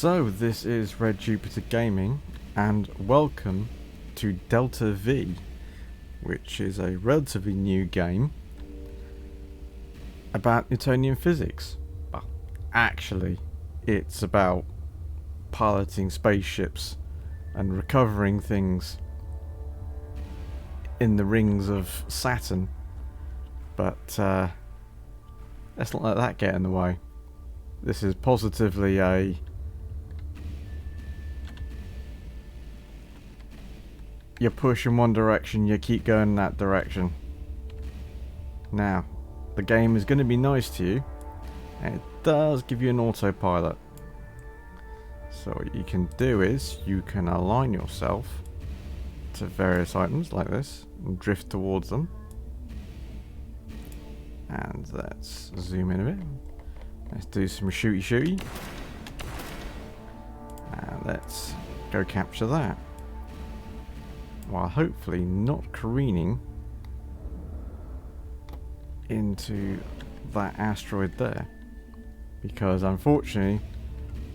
So this is Red Jupiter Gaming, and welcome to Delta V, which is a relatively new game about Newtonian physics. Well, actually, it's about piloting spaceships and recovering things in the rings of Saturn. But let's not let that get in the way. This is positively a you push in one direction, you keep going in that direction. Now, the game is going to be nice to you, and it does give you an autopilot. So what you can do is, you can align yourself to various items like this, and drift towards them. And let's zoom in a bit. Let's do some shooty. And let's go capture that, while hopefully not careening into that asteroid there, because unfortunately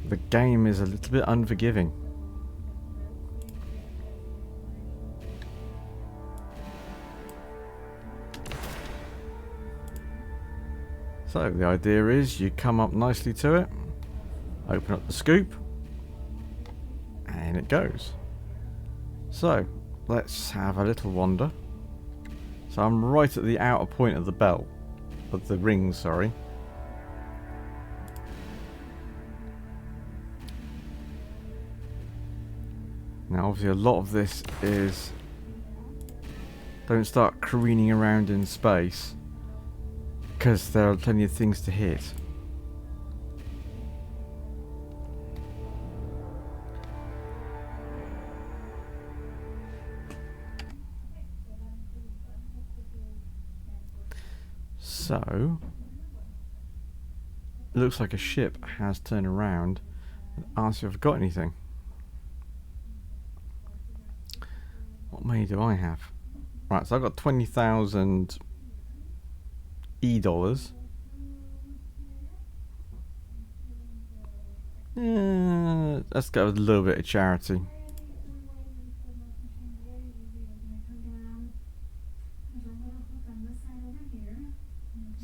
the game is a little bit unforgiving. So the idea is you come up nicely to it, open up the scoop, and it goes. So let's have a little wander. So I'm right at the outer point of the belt, of the ring, sorry. Now obviously a lot of this is, don't start careening around in space, because there are plenty of things to hit. So, it looks like a ship has turned around and asked if I've got anything. What money do I have? Right, so I've got 20,000 E-dollars. Let's go with a little bit of charity.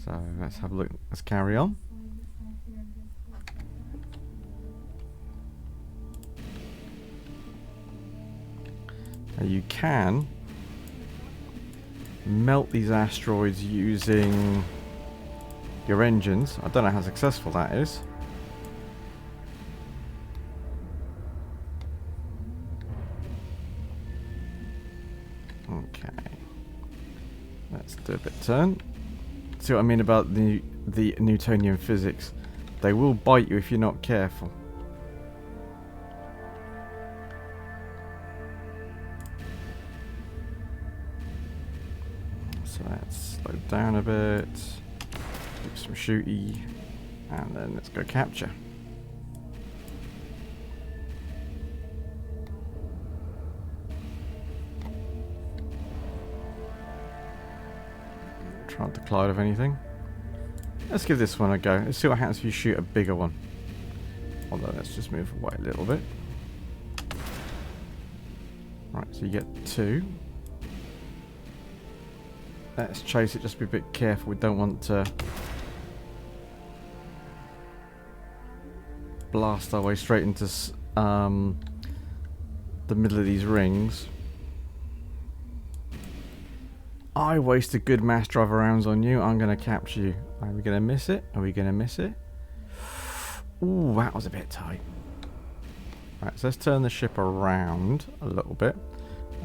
So let's have a look. Let's carry on. Now you can melt these asteroids using your engines. I don't know how successful that is. Okay. Let's do a bit of turn. See what I mean about the Newtonian physics? They will bite you if you're not careful. So let's slow down a bit, do some shooty, and then let's go capture. Try not to collide of anything. Let's give this one a go. Let's see what happens if you shoot a bigger one. Although let's just move away a little bit. Right, so you get 2. Let's chase it, just be a bit careful. We don't want to blast our way straight into the middle of these rings. I wasted good mass driver rounds on you. I'm going to capture you. Are we going to miss it? Are we going to miss it? Ooh, that was a bit tight. Right, so let's turn the ship around a little bit,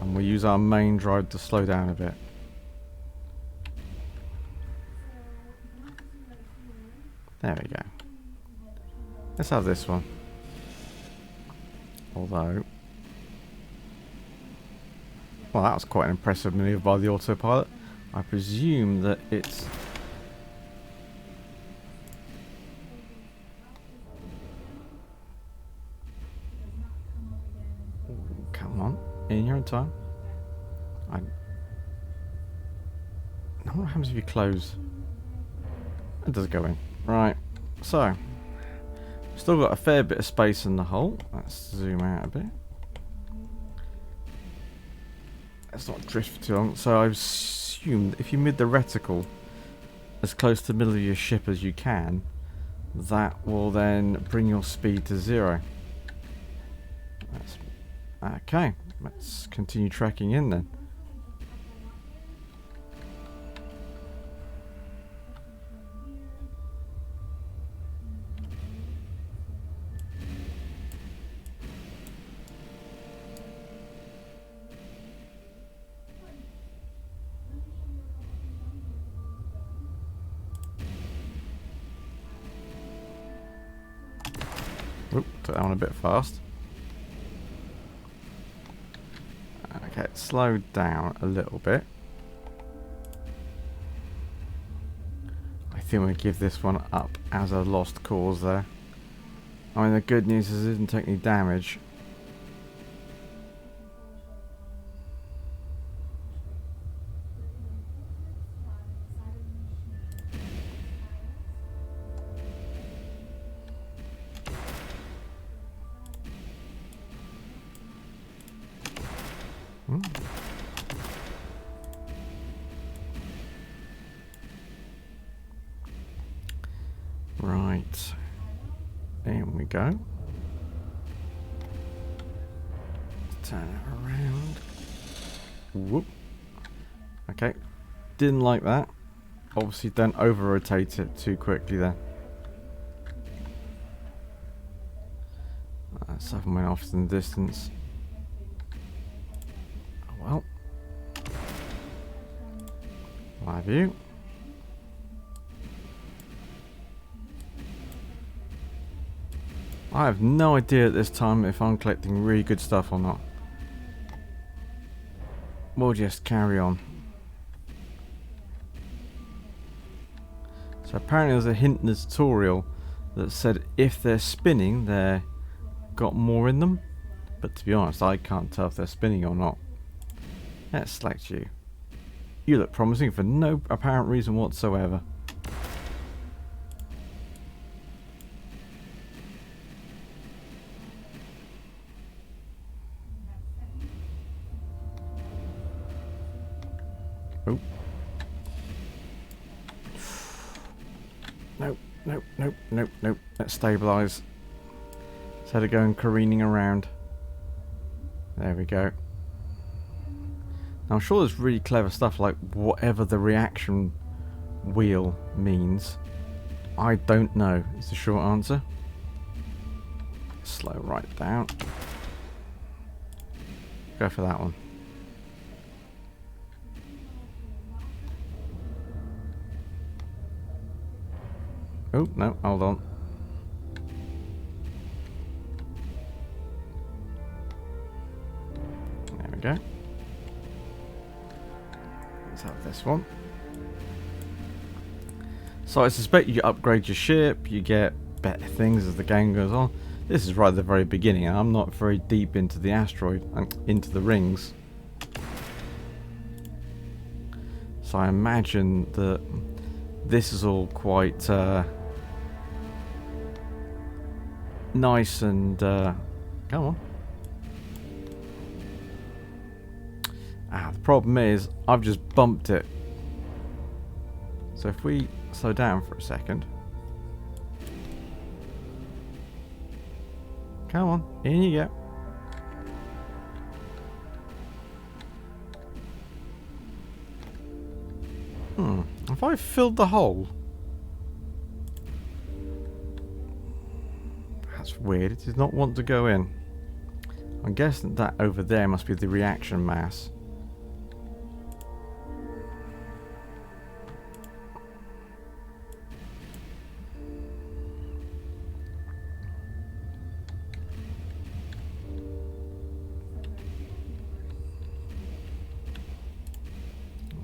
and we'll use our main drive to slow down a bit. There we go. Let's have this one. Although, well, that was quite an impressive manoeuvre by the autopilot. I presume that it's... Ooh, come on, in your own time. Now what happens if you close? It does go in. Right, so Still got a fair bit of space in the hole. Let's zoom out a bit. Let's not drift for too long. So I assume if you move the reticle as close to the middle of your ship as you can, that will then bring your speed to 0. Okay, let's continue tracking in then. Oop, took that one a bit fast. Okay, slow down a little bit. I think we'll give this one up as a lost cause there. I mean, the good news is it didn't take any damage. Right, in we go. Turn it around. Whoop. Okay, didn't like that. Obviously don't over rotate it too quickly there. Something went off in the distance. Oh well. Live view. I have no idea at this time if I'm collecting really good stuff or not. We'll just carry on. So apparently there's a hint in the tutorial that said if they're spinning, they've got more in them. But to be honest, I can't tell if they're spinning or not. Let's select you. You look promising for no apparent reason whatsoever. Oh. Nope, nope, nope, nope, nope. Let's stabilise. Instead of going careening around. There we go. Now I'm sure there's really clever stuff like whatever the reaction wheel means. I don't know is the short answer. Slow right down. Go for that one. Oh, no, hold on. There we go. Let's have this one. So I suspect you upgrade your ship, you get better things as the game goes on. This is right at the very beginning, and I'm not very deep into the asteroid, into the rings. So I imagine that this is all quite nice and come on. The problem is I've just bumped it. So if we slow down for a second. Come on, in you go. Have I filled the hole? That's weird, it does not want to go in. I'm guessing that over there must be the reaction mass.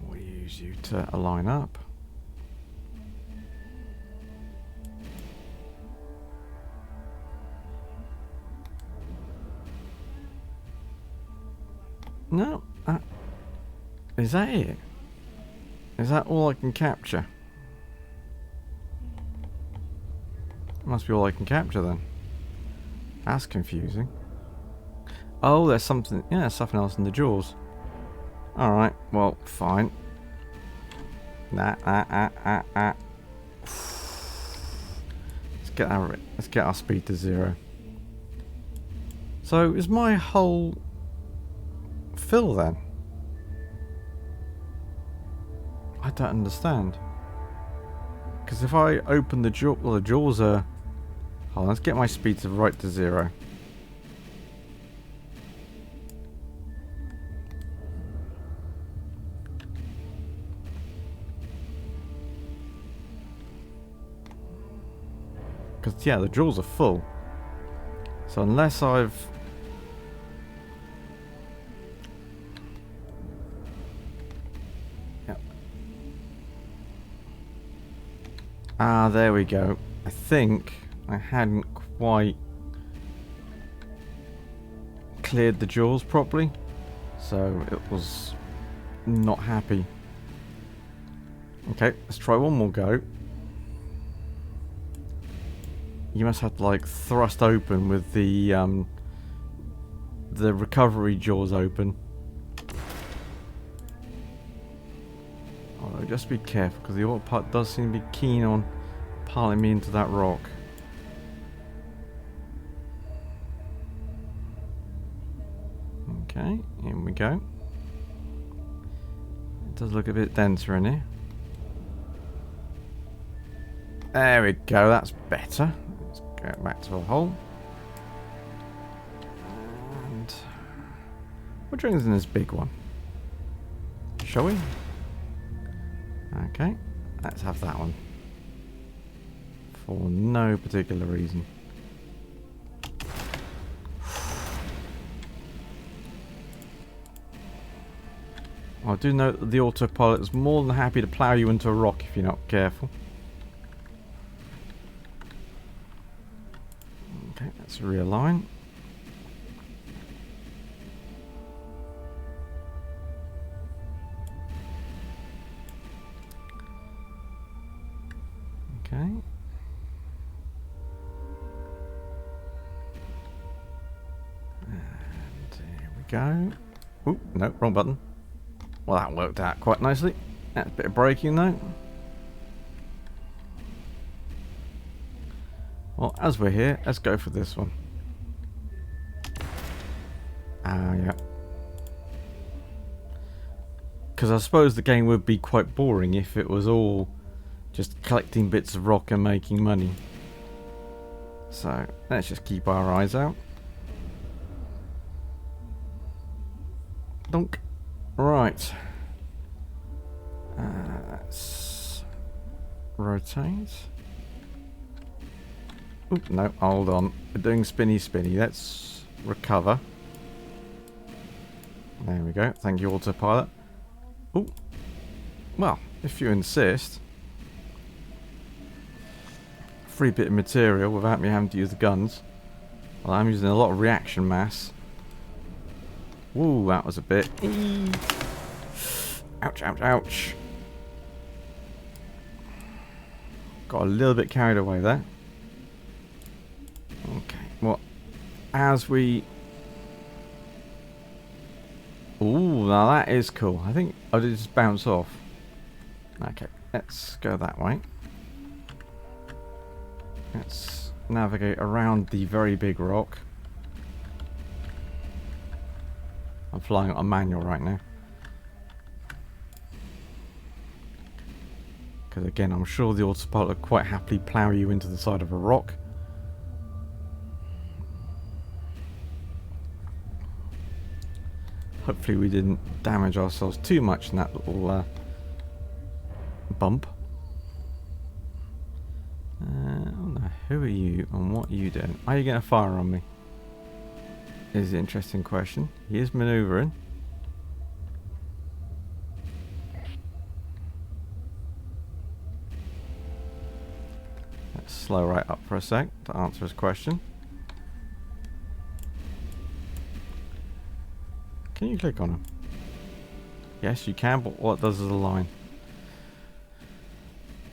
We'll use you to align up. No, is that it? Is that all I can capture? Must be all I can capture then. That's confusing. Oh, there's something... Yeah, there's something else in the jaws. Alright, well, fine. Let's get our speed to 0. So, is my hull fill then? I don't understand. Because if I open the jaw... Well, the jaws are... Hold on, let's get my speed to right to 0. Because, yeah, the jaws are full. So unless I've... Yep. Ah, there we go. I think I hadn't quite cleared the jaws properly. So it was not happy. Okay, let's try one more go. You must have to like thrust open with the recovery jaws open. Although just be careful because the autopilot does seem to be keen on piling me into that rock. Okay, here we go. It does look a bit denser in here. There we go, that's better. Let's go back to the hole. And what brings in this big one? Shall we? Okay, let's have that one. For no particular reason. I do note that the autopilot is more than happy to plough you into a rock if you're not careful. Okay, let's realign. Okay. And here we go. Oop, no, wrong button. Well, that worked out quite nicely. That's a bit of braking though. Well, as we're here, let's go for this one. Ah, yeah. Because I suppose the game would be quite boring if it was all just collecting bits of rock and making money. So, let's just keep our eyes out. Donk. Right. Let's rotate. Oop, no, hold on. We're doing spinny. Let's recover. There we go. Thank you, autopilot. Ooh. Well, if you insist. Free bit of material without me having to use the guns. Well, I'm using a lot of reaction mass. Ooh, that was a bit. Ouch, ouch, ouch. Got a little bit carried away there. Okay, well, as we... Ooh, now that is cool. I think I did just bounce off. Okay, let's go that way. Let's navigate around the very big rock. I'm flying on manual right now. Because again, I'm sure the autopilot would quite happily plough you into the side of a rock. Hopefully we didn't damage ourselves too much in that little bump. Oh no, who are you and what are you doing? Are you going to fire on me? Is an interesting question. He is manoeuvring. Let's slow right up for a sec to answer his question. Can you click on him? Yes, you can, but what it does is a line.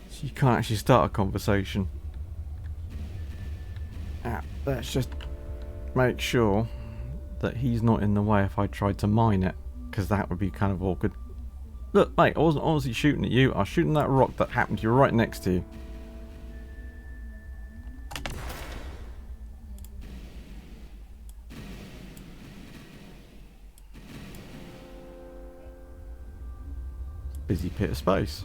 So you can't actually start a conversation. let's just make sure that he's not in the way if I tried to mine it, because that would be kind of awkward. Look, mate, I wasn't honestly shooting at you. I was shooting that rock that happened to you right next to you. Busy pit of space.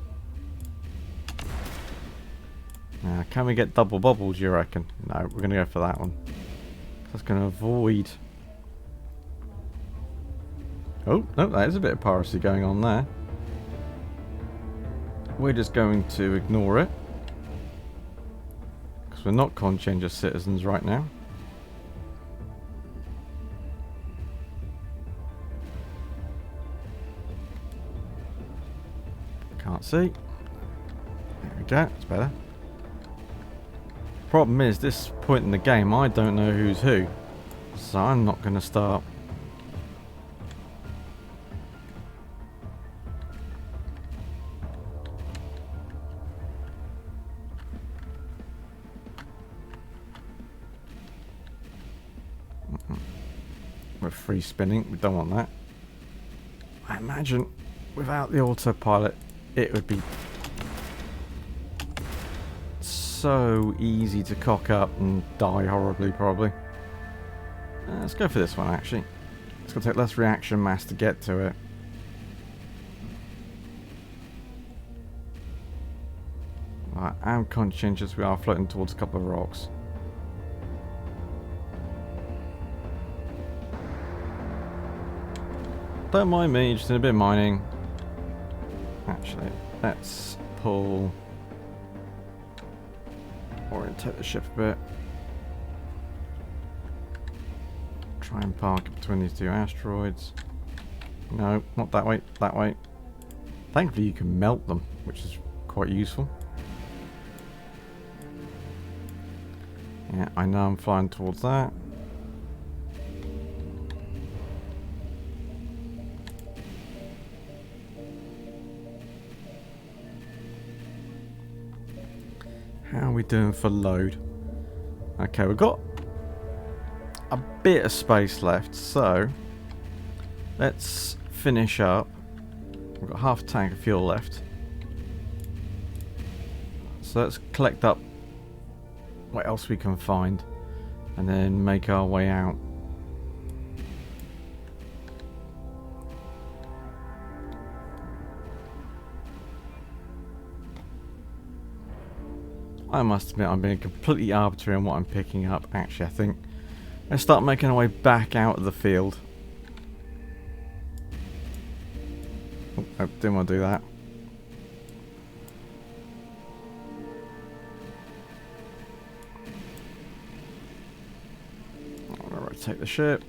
Now, can we get double bubbles, you reckon? No, we're going to go for that one. That's going to avoid... Oh, no, that is a bit of piracy going on there. We're just going to ignore it. Because we're not conscientious citizens right now. Can't see. There we go, it's better. Problem is, this point in the game, I don't know who's who. So I'm not going to start. We're free spinning, we don't want that. I imagine without the autopilot it would be so easy to cock up and die horribly, probably. Let's go for this one, actually. It's going to take less reaction mass to get to it. Right, I'm conscientious we are floating towards a couple of rocks. Don't mind me, just doing a bit of mining. Actually, let's pull... orientate the ship a bit. Try and park it between these two asteroids. No, not that way, that way. Thankfully you can melt them, which is quite useful. Yeah, I know I'm flying towards that. How are we doing for load? Okay, we've got a bit of space left, so let's finish up. We've got half a tank of fuel left. So let's collect up what else we can find and then make our way out. I must admit I'm being completely arbitrary on what I'm picking up. Actually, I think let's start making our way back out of the field. Oh, I didn't want to do that. I'm going to rotate the ship.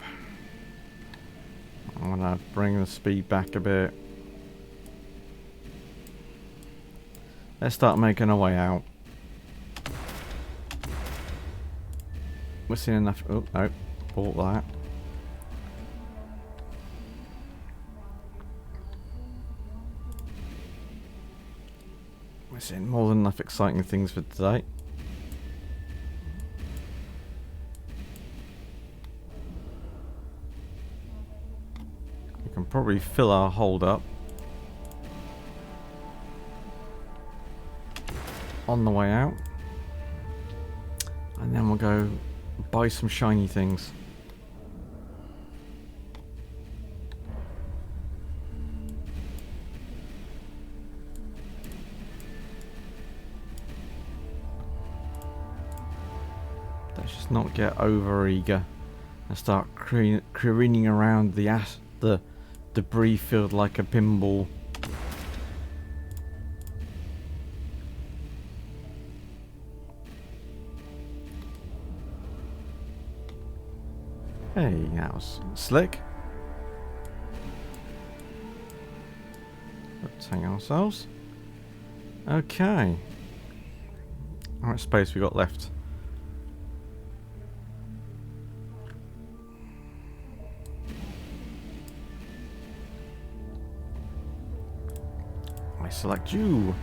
I'm going to bring the speed back a bit. Let's start making our way out. We're seeing enough. Oh, no. Bought that. We're seeing more than enough exciting things for today. We can probably fill our hold up on the way out. And then we'll go buy some shiny things. Let's just not get over eager and start careening around the debris field like a pinball. Hey, that was slick. Let's hang ourselves. Okay. How much space we got left? I select you.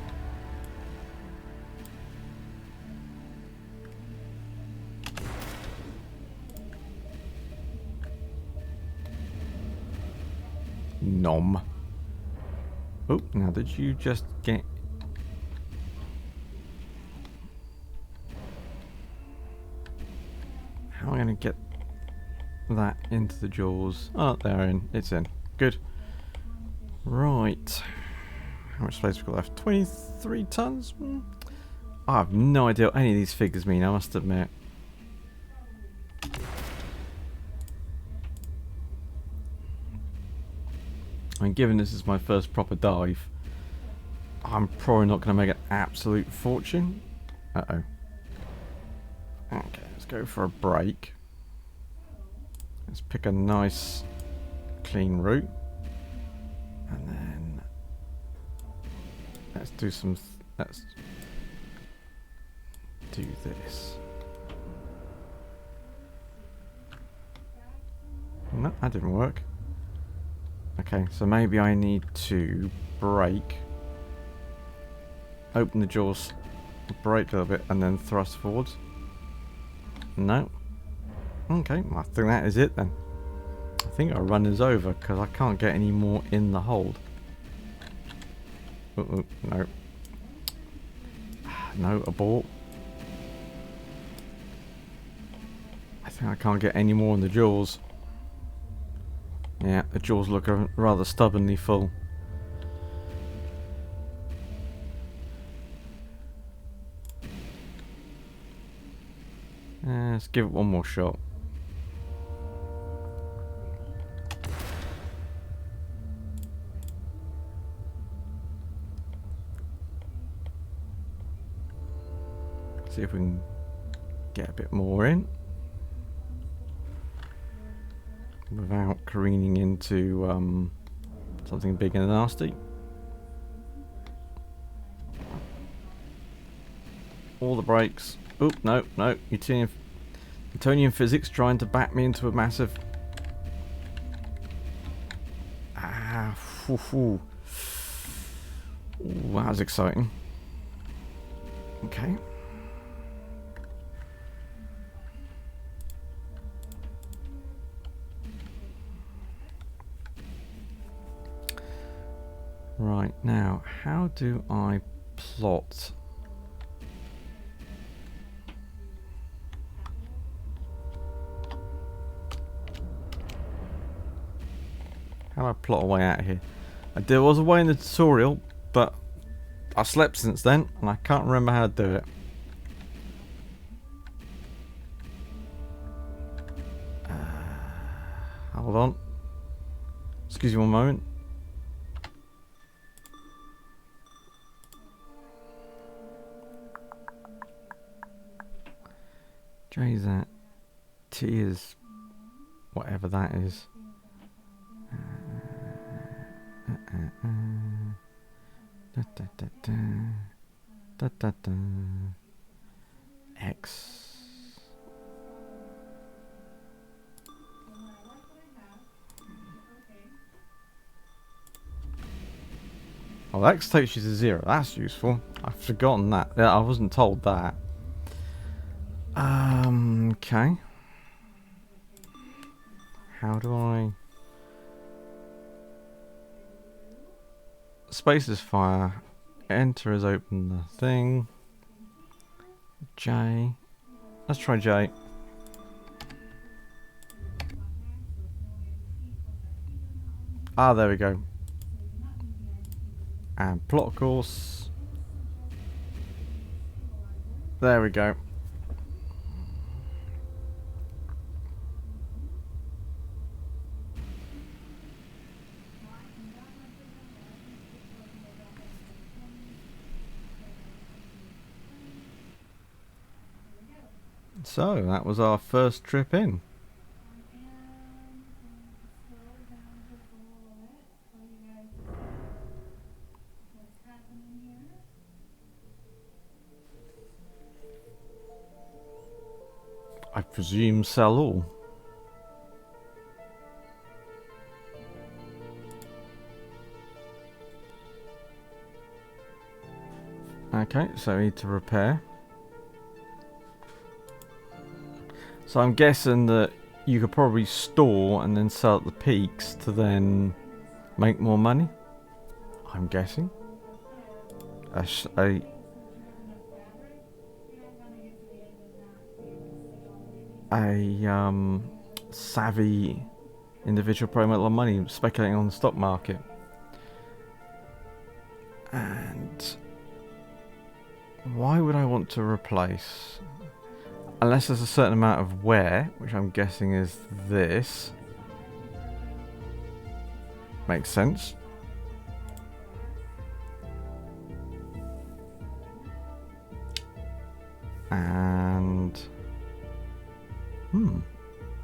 Nom. Oh, now did you just get... How am I going to get that into the jaws? Oh, they're in. It's in. Good. Right. How much space we got left? 23 tons? I have no idea what any of these figures mean, I must admit. I mean, given this is my first proper dive, I'm probably not going to make an absolute fortune. Uh-oh. Okay, let's go for a break. Let's pick a nice, clean route. And then... let's do some... let's do this. No, that didn't work. Okay, so maybe I need to brake, open the jaws, brake a little bit, and then thrust forwards. No. Okay, I think that is it then. I think our run is over because I can't get any more in the hold. No. No, abort. I think I can't get any more in the jaws. Yeah, the jaws look rather stubbornly full. Let's give it one more shot. See if we can get a bit more in without careening into something big and nasty. All the brakes. Oh, no, no. Newtonian physics trying to back me into a massive... Ah, Ooh, that was exciting. Okay. Right, now, how do I plot? How do I plot a way out of here? There was a way in the tutorial, but I slept since then, and I can't remember how to do it. Hold on. Excuse me one moment. J is that. T is whatever that is. X. Oh, X takes you to 0. That's useful. I've forgotten that. Yeah, I wasn't told that. Okay. How do I... Space is fire. Enter is open the thing. J. Let's try J. Ah, there we go. And plot course. There we go. So, that was our first trip in. I presume sell all. Okay, so we need to repair. So I'm guessing that you could probably store and then sell at the peaks to then make more money, I'm guessing. A savvy individual probably make a lot of money speculating on the stock market. And why would I want to replace? Unless there's a certain amount of wear, which I'm guessing is this. Makes sense. And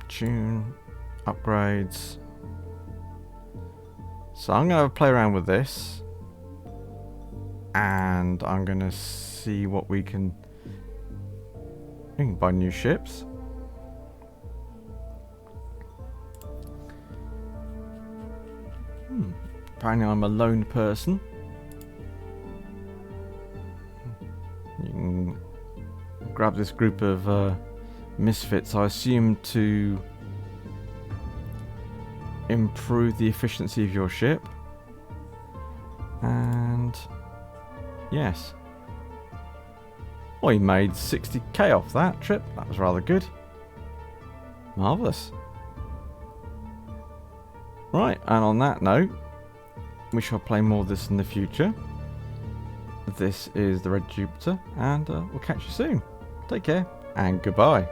tune upgrades. So I'm gonna play around with this, and I'm gonna see what we can buy new ships. Apparently I'm a lone person. You can grab this group of misfits, I assume, to improve the efficiency of your ship. And yes. Well, he made 60k off that trip. That was rather good. Marvellous. Right, and on that note, we shall play more of this in the future. This is the Red Jupiter, and we'll catch you soon. Take care, and goodbye.